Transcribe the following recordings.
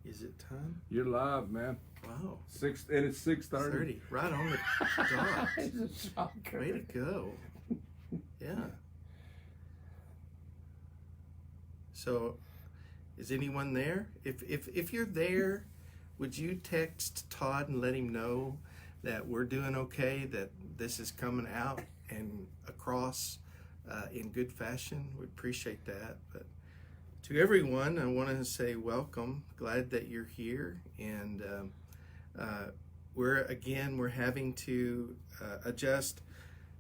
Is it time? You're live, man. Wow. It's 6:30. Right on the dot. It's a shocker. Way to go. Yeah. So, is anyone there? If you're there, would you text Todd and let him know that we're doing okay, that this is coming out and across in good fashion? We'd appreciate that. But to everyone, I want to say welcome. Glad that you're here. And we're having to adjust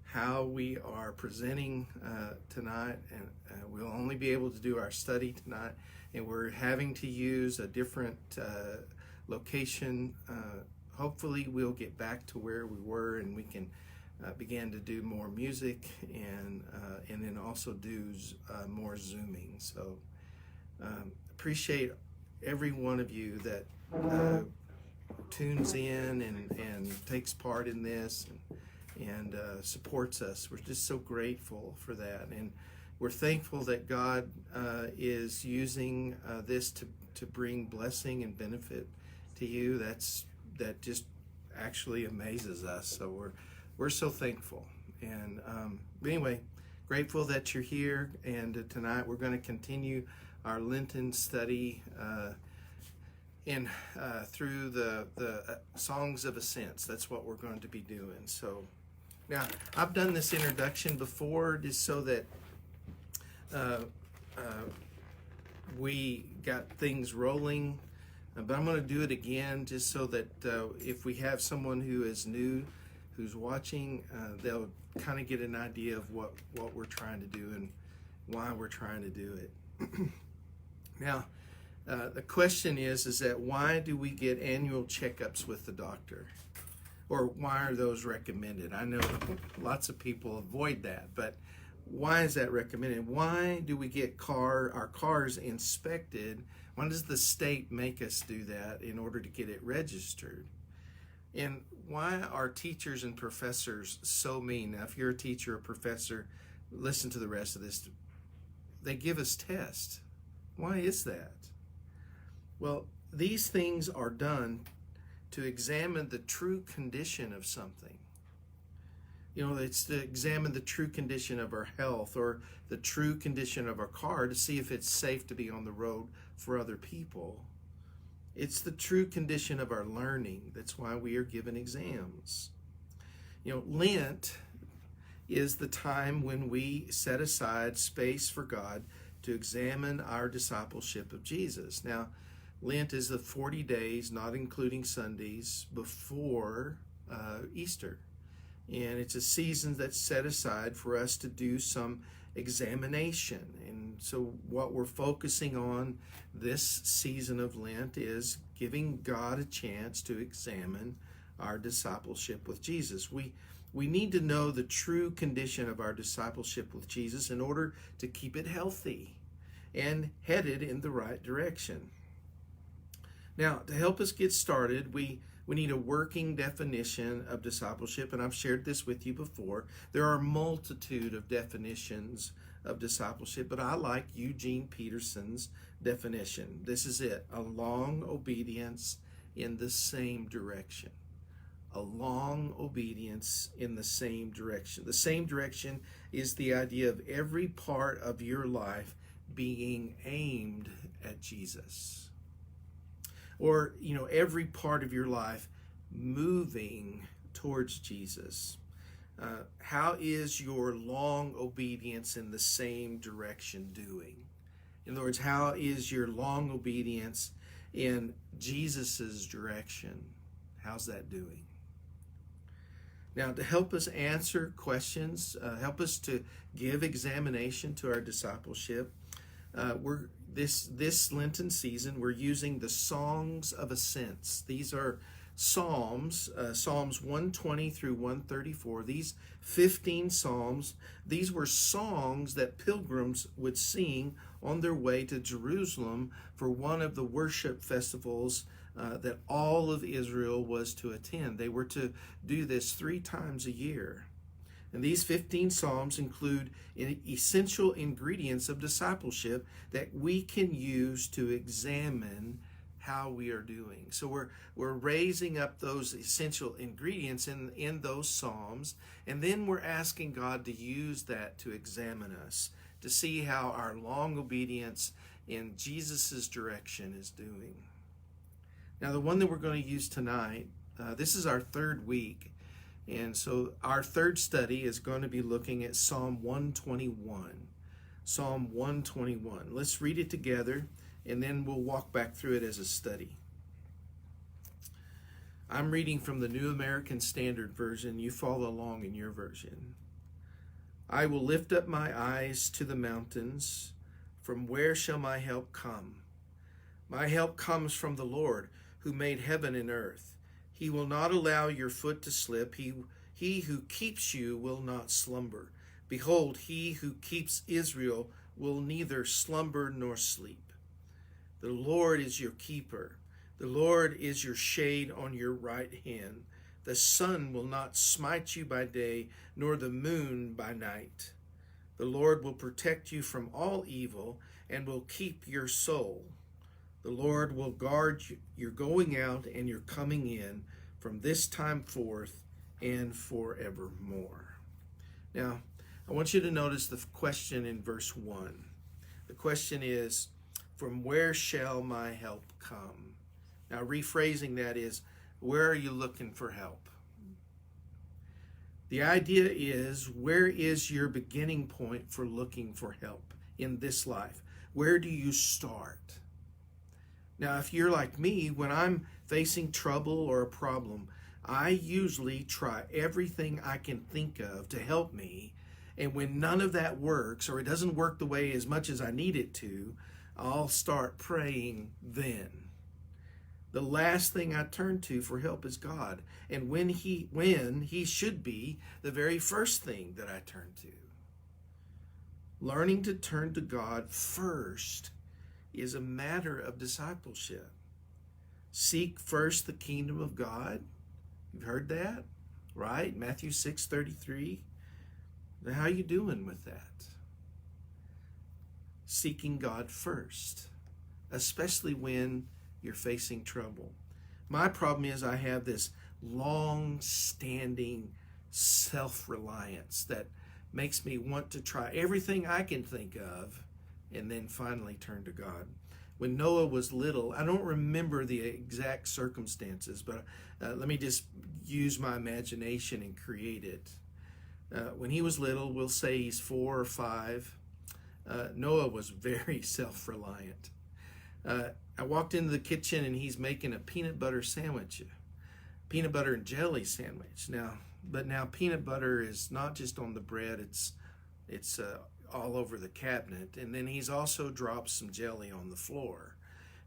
how we are presenting tonight, and we'll only be able to do our study tonight, and we're having to use a different location. Hopefully we'll get back to where we were, and we can begin to do more music and then also do more Zooming. So appreciate every one of you that tunes in and takes part in this and supports us. We're just so grateful for that, and we're thankful that God is using this to bring blessing and benefit to you. That just actually amazes us. So we're so thankful. And anyway, grateful that you're here. And tonight we're going to continue our Lenten study through the songs of ascents. That's what we're going to be doing. So now, I've done this introduction before just so that we got things rolling, but I'm going to do it again just so that if we have someone who is new, who's watching, they'll kind of get an idea of what we're trying to do and why we're trying to do it. Now, the question is that why do we get annual checkups with the doctor? Or why are those recommended? I know lots of people avoid that, but why is that recommended? Why do we get our cars inspected? Why does the state make us do that in order to get it registered? And why are teachers and professors so mean? Now, if you're a teacher or professor, listen to the rest of this. They give us tests. Why is that? Well, these things are done to examine the true condition of something. You know, it's to examine the true condition of our health or the true condition of our car to see if it's safe to be on the road for other people. It's the true condition of our learning. That's why we are given exams. You know, Lent is the time when we set aside space for God to examine our discipleship of Jesus. Now, Lent is the 40 days, not including Sundays, before Easter. And it's a season that's set aside for us to do some examination. And so what we're focusing on this season of Lent is giving God a chance to examine our discipleship with Jesus. We need to know the true condition of our discipleship with Jesus in order to keep it healthy and headed in the right direction. Now, to help us get started, we need a working definition of discipleship, and I've shared this with you before. There are a multitude of definitions of discipleship, but I like Eugene Peterson's definition. This is it: a long obedience in the same direction. A long obedience in the same direction. The same direction is the idea of every part of your life being aimed at Jesus. Or, you know, every part of your life moving towards Jesus. How is your long obedience in the same direction doing? In other words, how is your long obedience in Jesus's direction? How's that doing? Now, to help us answer questions, help us to give examination to our discipleship, this Lenten season, we're using the Songs of Ascents. These are Psalms 120 through 134. These 15 Psalms, these were songs that pilgrims would sing on their way to Jerusalem for one of the worship festivals that all of Israel was to attend. They were to do this 3 times a year. And these 15 Psalms include essential ingredients of discipleship that we can use to examine how we are doing. So we're raising up those essential ingredients in those Psalms, and then we're asking God to use that to examine us, to see how our long obedience in Jesus' direction is doing. Now, the one that we're going to use tonight, this is our third week, and so our third study is going to be looking at Psalm 121. Psalm 121. Let's read it together, and then we'll walk back through it as a study. I'm reading from the New American Standard Version. You follow along in your version. I will lift up my eyes to the mountains. From where shall my help come? My help comes from the Lord, who made heaven and earth. He will not allow your foot to slip. He who keeps you will not slumber. Behold, he who keeps Israel will neither slumber nor sleep. The Lord is your keeper. The Lord is your shade on your right hand. The sun will not smite you by day, nor the moon by night. The Lord will protect you from all evil and will keep your soul. The Lord will guard your going out and your coming in from this time forth and forevermore. Now, I want you to notice the question in verse 1. The question is, from where shall my help come? Now, rephrasing that is, where are you looking for help? The idea is, where is your beginning point for looking for help in this life? Where do you start? Now, if you're like me, when I'm facing trouble or a problem, I usually try everything I can think of to help me. And when none of that works, or it doesn't work the way as much as I need it to, I'll start praying then. The last thing I turn to for help is God. And when he should be the very first thing that I turn to. Learning to turn to God first is a matter of discipleship. Seek first the kingdom of God. You've heard that, right? Matthew 6:33. Now, how are you doing with that? Seeking God first, especially when you're facing trouble. My problem is I have this long-standing self-reliance that makes me want to try everything I can think of and then finally turn to God. When Noah was little, I don't remember the exact circumstances, but let me just use my imagination and create it. When he was little, we'll say he's 4 or 5, Noah was very self-reliant. I walked into the kitchen and he's making a peanut butter sandwich, peanut butter and jelly sandwich. Now peanut butter is not just on the bread, it's all over the cabinet. And then he's also dropped some jelly on the floor.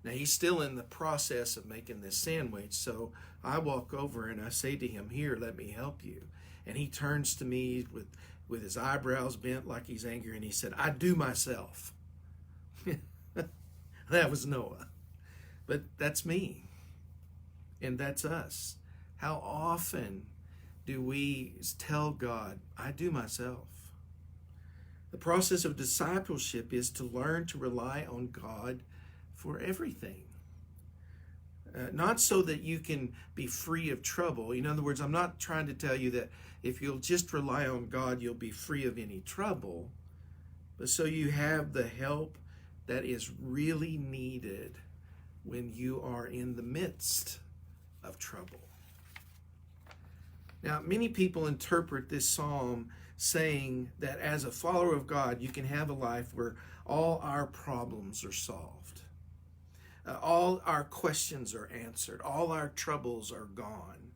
Now he's still in the process of making this sandwich. So I walk over and I say to him, "Here, let me help you." And he turns to me with his eyebrows bent like he's angry, and he said, "I do myself." That was Noah. But that's me. And that's us. How often do we tell God, "I do myself"? The process of discipleship is to learn to rely on God for everything. Not so that you can be free of trouble. In other words, I'm not trying to tell you that if you'll just rely on God, you'll be free of any trouble, but so you have the help that is really needed when you are in the midst of trouble. Now, many people interpret this psalm saying that as a follower of God, you can have a life where all our problems are solved. All our questions are answered. All our troubles are gone.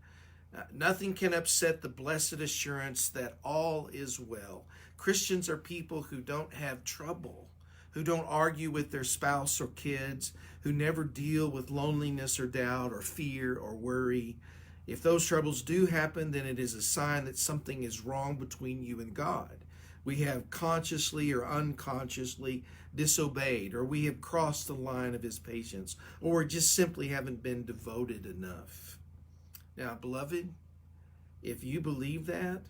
Nothing can upset the blessed assurance that all is well. Christians are people who don't have trouble, who don't argue with their spouse or kids, who never deal with loneliness or doubt or fear or worry. If those troubles do happen, then it is a sign that something is wrong between you and God. We have consciously or unconsciously disobeyed, or we have crossed the line of his patience, or just simply haven't been devoted enough. Now, beloved, if you believe that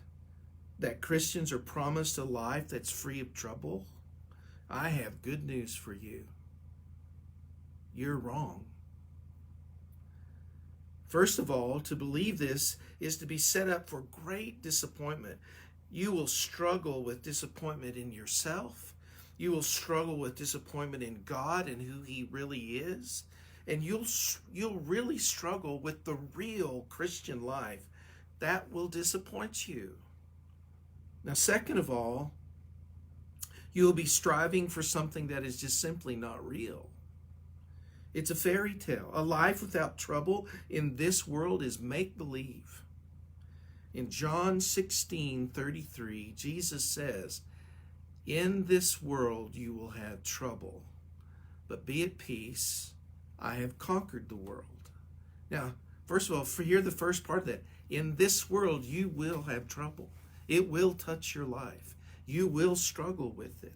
Christians are promised a life that's free of trouble, I have good news for you. You're wrong. First of all, to believe this is to be set up for great disappointment. You will struggle with disappointment in yourself. You will struggle with disappointment in God and who He really is. And you'll really struggle with the real Christian life. That will disappoint you. Now, second of all, you'll be striving for something that is just simply not real. It's a fairy tale. A life without trouble in this world is make-believe. In John 16:33, Jesus says, "In this world you will have trouble, but be at peace. I have conquered the world." Now, first of all, hear the first part of that. In this world you will have trouble. It will touch your life. You will struggle with it.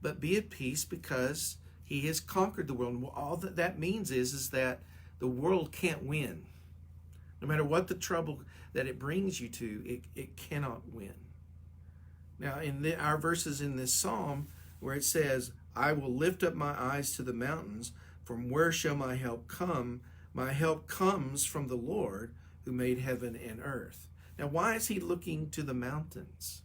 But be at peace because He has conquered the world. And all that means is that the world can't win. No matter what the trouble that it brings you to, it cannot win. Now, in our verses in this psalm, where it says, "I will lift up my eyes to the mountains, from where shall my help come? My help comes from the Lord who made heaven and earth." Now, why is He looking to the mountains?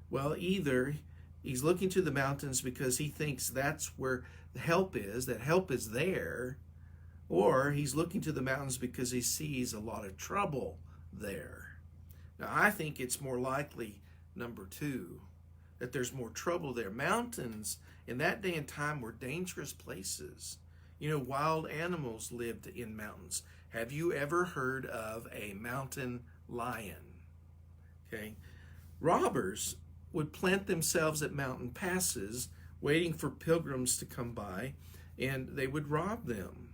Well, either He's looking to the mountains because He thinks that's where the help is, that help is there, or He's looking to the mountains because He sees a lot of trouble there. Now, I think it's more likely number two, that there's more trouble there. Mountains in that day and time were dangerous places. You know, wild animals lived in mountains. Have you ever heard of a mountain lion? Okay. Robbers would plant themselves at mountain passes, waiting for pilgrims to come by, and they would rob them.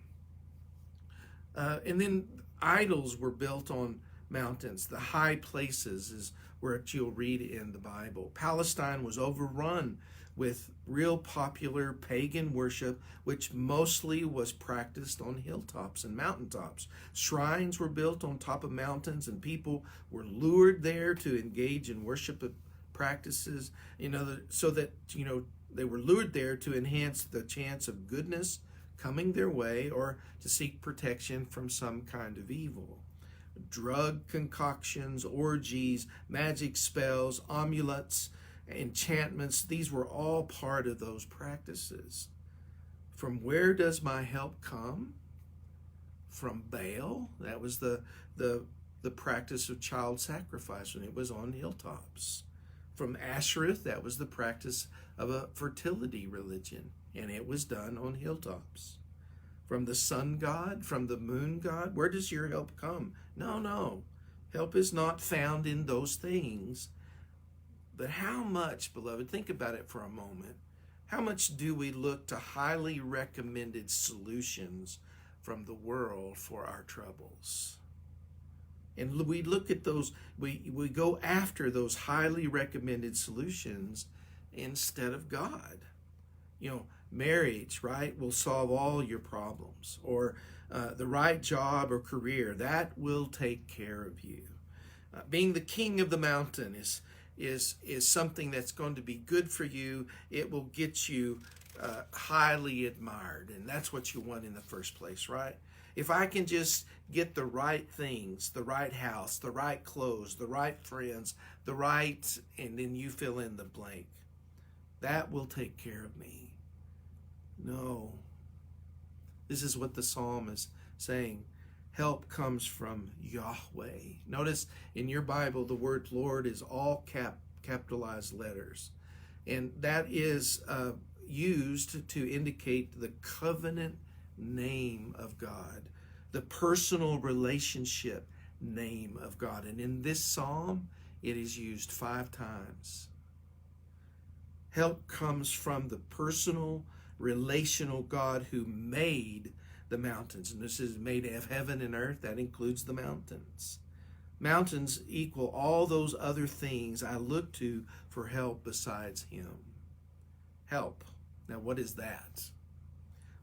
And then idols were built on mountains. The high places is where you'll read in the Bible. Palestine was overrun with real popular pagan worship, which mostly was practiced on hilltops and mountaintops. Shrines were built on top of mountains, and people were lured there to engage in worship practices, so that, they were lured there to enhance the chance of goodness coming their way or to seek protection from some kind of evil. Drug concoctions, orgies, magic spells, amulets, enchantments, these were all part of those practices. From where does my help come? From Baal. That was the practice of child sacrifice when it was on hilltops. From Ashereth, that was the practice of a fertility religion, and it was done on hilltops. From the sun god, from the moon god, where does your help come? No. Help is not found in those things. But how much, beloved, think about it for a moment, how much do we look to highly recommended solutions from the world for our troubles? And we look at those, we go after those highly recommended solutions instead of God. Marriage, right, will solve all your problems. Or the right job or career, that will take care of you. Being the king of the mountain is something that's going to be good for you. It will get you highly admired, and that's what you want in the first place, right? If I can just get the right things, the right house, the right clothes, the right friends, and then you fill in the blank, that will take care of me. No. This is what the psalm is saying. Help comes from Yahweh. Notice in your Bible, the word Lord is all capitalized letters. And that is used to indicate the covenant name of God, the personal relationship name of God. And in this psalm, it is used 5 times. Help comes from the personal, relational God who made the mountains. And this is made of heaven and earth. That includes the mountains. Mountains equal all those other things I look to for help besides Him. Help. Now, what is that?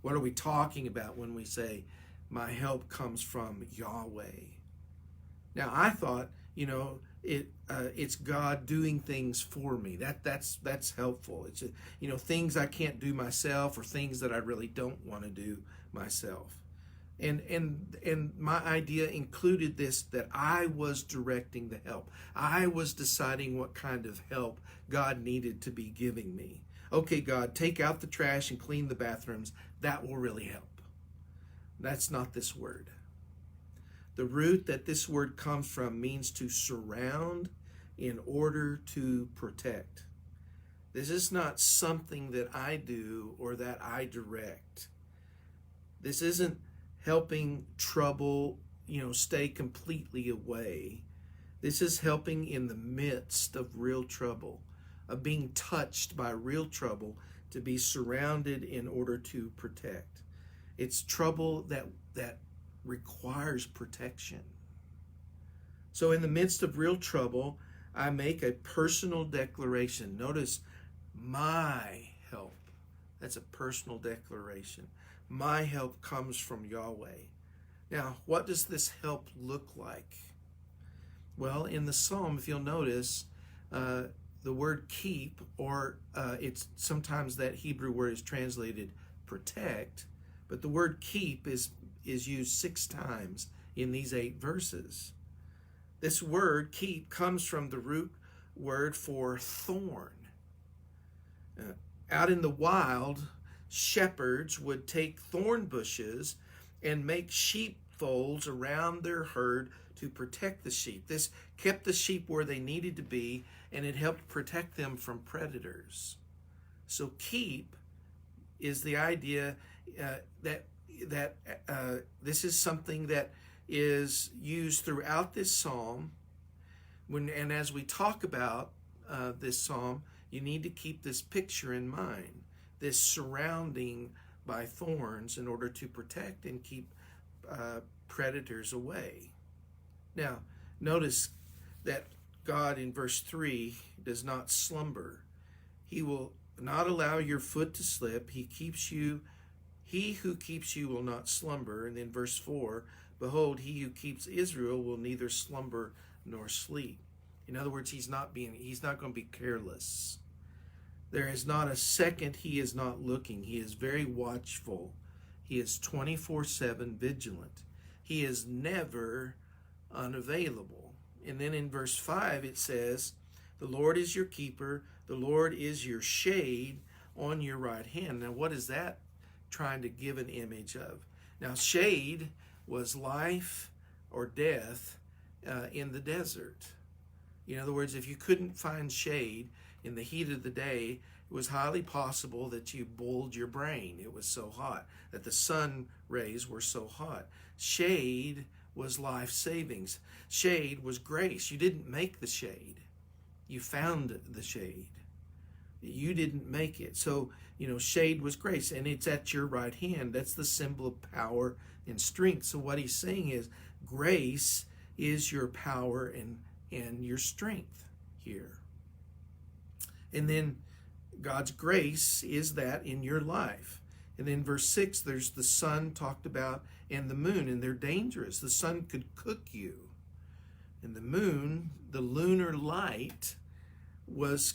What are we talking about when we say, my help comes from Yahweh? Now, I thought, it's God doing things for me. That's helpful. It's things I can't do myself, or things that I really don't want to do myself. And my idea included this, that I was directing the help. I was deciding what kind of help God needed to be giving me. Okay, God, take out the trash and clean the bathrooms. That will really help. That's not this word. The root that this word comes from means to surround in order to protect. This is not something that I do or that I direct. This isn't helping trouble, stay completely away. This is helping in the midst of real trouble, of being touched by real trouble, to be surrounded in order to protect. It's trouble that requires protection. So in the midst of real trouble, I make a personal declaration. Notice, my help. That's a personal declaration. My help comes from Yahweh. Now, what does this help look like? Well, in the psalm, if you'll notice, the word keep, or it's sometimes that Hebrew word is translated protect, but the word keep is used 6 times in these 8 verses. This word keep comes from the root word for thorn. Out in the wild, shepherds would take thorn bushes and make sheepfolds around their herd to protect the sheep. This kept the sheep where they needed to be, and it helped protect them from predators. So keep is the idea that this is something that is used throughout this psalm. And as we talk about this psalm, you need to keep this picture in mind, this surrounding by thorns in order to protect and keep predators away. Now, notice that God in verse 3 does not slumber. He will not allow your foot to slip. He who keeps you will not slumber. And then verse 4, behold, he who keeps Israel will neither slumber nor sleep. In other words, he's not going to be careless. There is not a second he is not looking. He is very watchful. He is 24/7 vigilant. He is never unavailable. And then in verse 5 it says, the Lord is your keeper. The Lord is your shade on your right hand. Now, what is that trying to give an image of? Now, shade was life or death in the desert. In other words, if you couldn't find shade in the heat of the day, it was highly possible that you boiled your brain. It was so hot, that the sun rays were so hot. Shade was life savings. Shade was grace. You didn't make the shade. You found the shade. You didn't make it. So, shade was grace, and it's at your right hand. That's the symbol of power and strength. So what he's saying is, grace is your power and your strength here. And then God's grace is that in your life. And then verse 6, there's the sun talked about and the moon, and they're dangerous. The sun could cook you. And the moon, the lunar light, was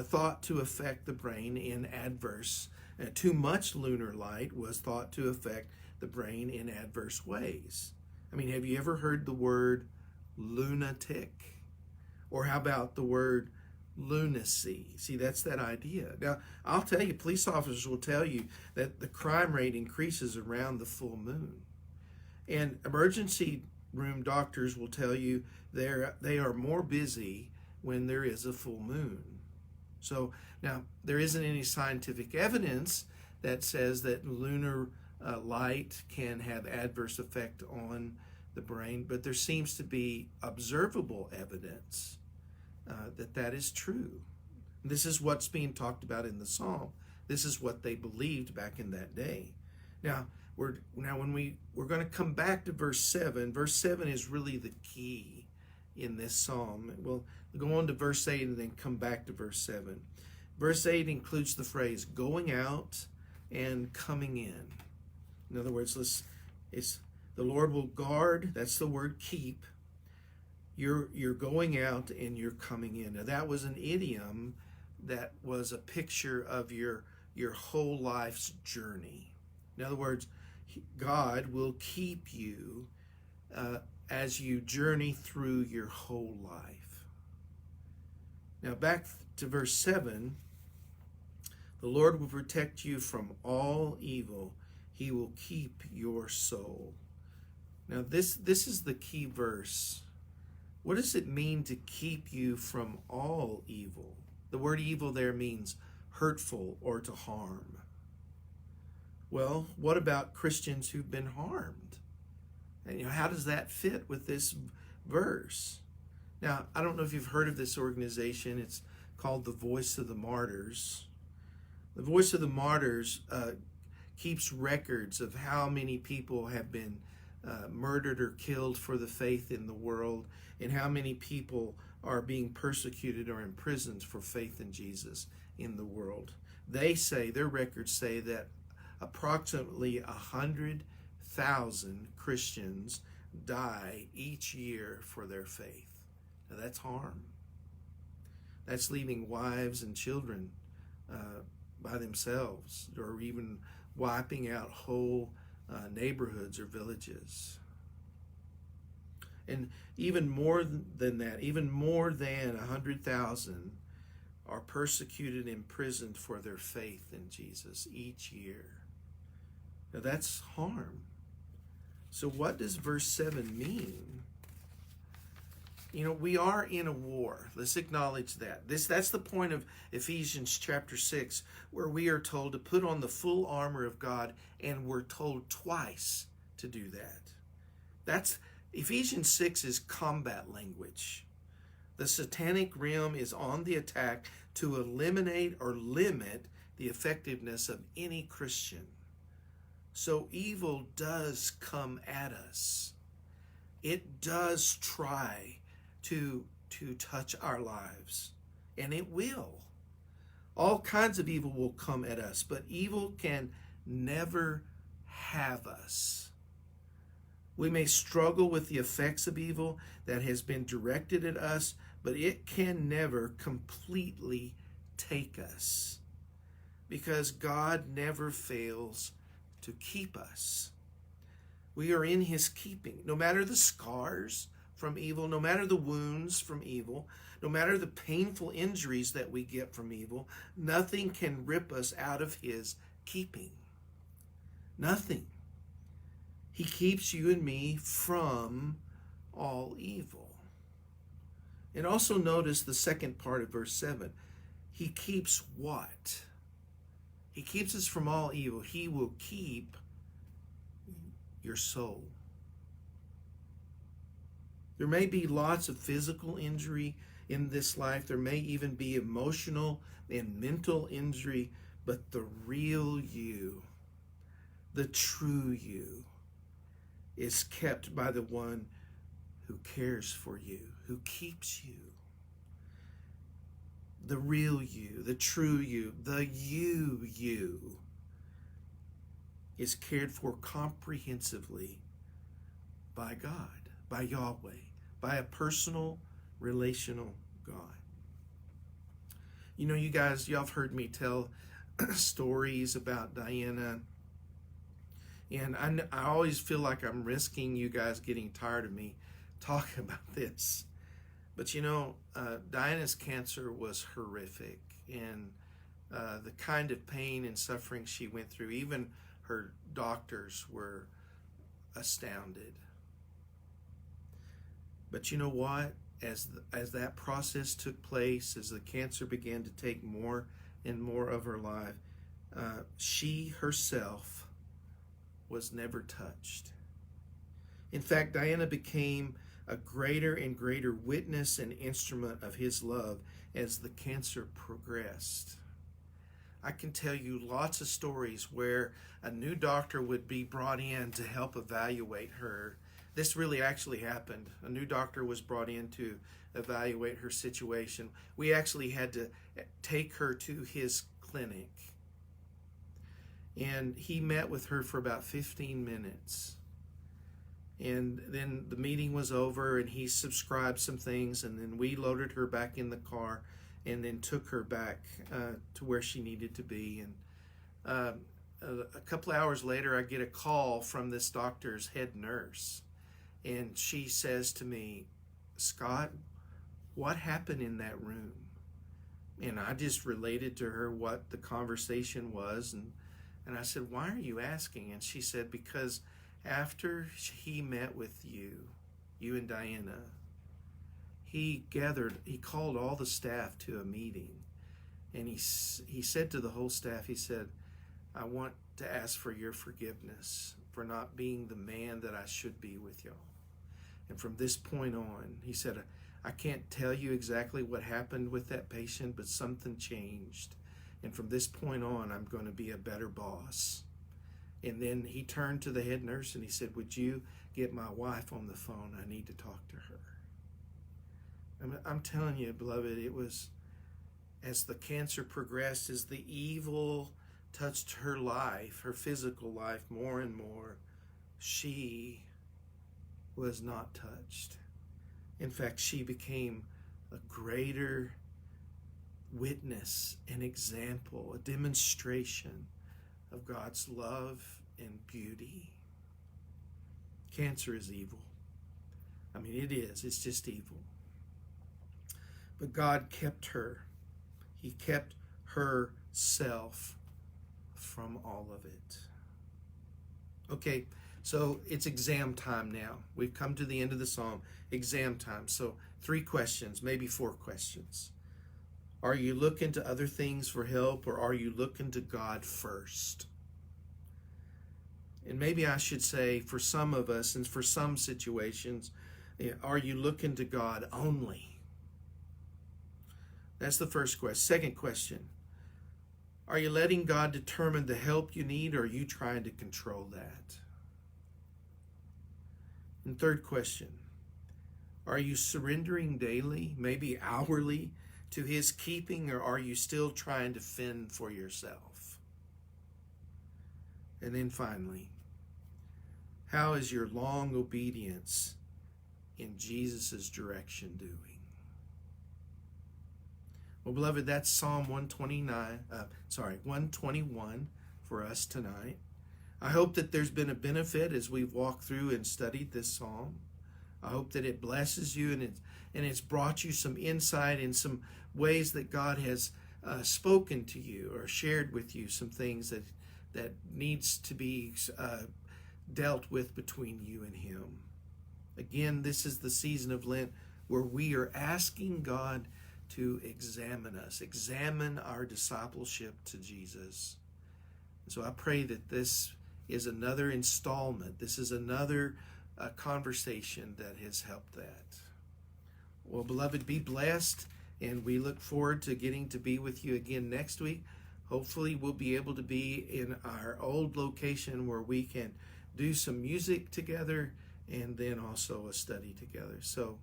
thought to affect the brain in adverse. Too much lunar light was thought to affect the brain in adverse ways. I mean, have you ever heard the word lunatic? Or how about the word lunacy? See, that's that idea. Now, I'll tell you, police officers will tell you that the crime rate increases around the full moon. And emergency room doctors will tell you they are more busy when there is a full moon. So now, there isn't any scientific evidence that says that lunar light can have adverse effect on the brain, but there seems to be observable evidence that is true. This is what's being talked about in the psalm. This is what they believed back in that day. Now we're going to come back to verse 7. Verse 7 is really the key in this psalm. We'll go on to verse 8 and then come back to verse 7. Verse 8 includes the phrase going out and coming in. In other words, it's the Lord will guard. That's the word keep. You're going out and you're coming in. Now, that was an idiom that was a picture of your whole life's journey. In other words, God will keep you as you journey through your whole life. Now back to verse 7, the Lord will protect you from all evil. He will keep your soul. Now this is the key verse. What does it mean to keep you from all evil? The word evil there means hurtful or to harm. Well, what about Christians who've been harmed? And how does that fit with this verse? Now, I don't know if you've heard of this organization. It's called the Voice of the Martyrs. The Voice of the Martyrs keeps records of how many people have been murdered or killed for the faith in the world, and how many people are being persecuted or imprisoned for faith in Jesus in the world. Their records say that approximately 100,000 Christians die each year for their faith. Now that's harm. That's leaving wives and children by themselves, or even wiping out whole neighborhoods or villages. And even more than that, even more than 100,000 are persecuted and imprisoned for their faith in Jesus each year. Now that's harm. So what does verse 7 mean? We are in a war. Let's acknowledge that. That's the point of Ephesians chapter 6, where we are told to put on the full armor of God, and we're told twice to do that. Ephesians 6 is combat language. The satanic realm is on the attack to eliminate or limit the effectiveness of any Christian. So evil does come at us. It does try to touch our lives, and it will. All kinds of evil will come at us, but evil can never have us. We may struggle with the effects of evil that has been directed at us, but it can never completely take us, because God never fails to keep us. We are in his keeping. No matter the scars from evil, no matter the wounds from evil, no matter the painful injuries that we get from evil, nothing can rip us out of his keeping. Nothing. He keeps you and me from all evil. And also notice the second part of verse 7. He keeps what? He keeps us from all evil. He will keep your soul. There may be lots of physical injury in this life. There may even be emotional and mental injury, but the real you, the true you, is kept by the one who cares for you, who keeps you. The real you, the true you, the you is cared for comprehensively by God, by Yahweh, by a personal, relational God. You guys, y'all have heard me tell stories about Diana, and I always feel like I'm risking you guys getting tired of me talking about this. But Diana's cancer was horrific, and the kind of pain and suffering she went through, even her doctors were astounded. But you know what? As that process took place, as the cancer began to take more and more of her life, she herself was never touched. In fact, Diana became a greater and greater witness and instrument of his love as the cancer progressed. I can tell you lots of stories where a new doctor would be brought in to help evaluate her. This really actually happened. A new doctor was brought in to evaluate her situation. We actually had to take her to his clinic. And he met with her for about 15 minutes. And then the meeting was over, and he subscribed some things, and then we loaded her back in the car and then took her back to where she needed to be. And a couple hours later, I get a call from this doctor's head nurse. And she says to me, Scott, what happened in that room? And I just related to her what the conversation was. And I said, why are you asking? And she said, because after he met with you and Diana, he called all the staff to a meeting. And he said to the whole staff, he said, I want to ask for your forgiveness for not being the man that I should be with y'all. And from this point on, he said, I can't tell you exactly what happened with that patient, but something changed. And from this point on, I'm going to be a better boss. And then he turned to the head nurse and he said, would you get my wife on the phone? I need to talk to her. I'm telling you, beloved, it was as the cancer progressed, as the evil touched her life, her physical life more and more, she was not touched. In fact, she became a greater witness, an example, a demonstration of God's love and beauty. Cancer is evil. I mean, it is. It's just evil. But God kept her. He kept herself from all of it. Okay, so it's exam time now. We've come to the end of the psalm. Exam time. So 3 questions, maybe 4 questions. Are you looking to other things for help, or are you looking to God first? And maybe I should say, for some of us and for some situations, are you looking to God only? That's the first question. Second question, are you letting God determine the help you need, or are you trying to control that? And third question, are you surrendering daily, maybe hourly, to His keeping, or are you still trying to fend for yourself? And then finally, how is your long obedience in Jesus' direction doing? Well, beloved, that's Psalm 121 for us tonight. I hope that there's been a benefit as we've walked through and studied this psalm. I hope that it blesses you and it's brought you some insight in some ways that God has spoken to you or shared with you some things that needs to be dealt with between you and Him. Again, this is the season of Lent where we are asking God to examine us, examine our discipleship to Jesus. So I pray that this is another installment. This is another conversation that has helped that. Well, beloved, be blessed, and we look forward to getting to be with you again next week. Hopefully, we'll be able to be in our old location where we can do some music together and then also a study together. So,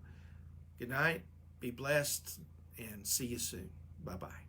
good night, be blessed, and see you soon. Bye-bye.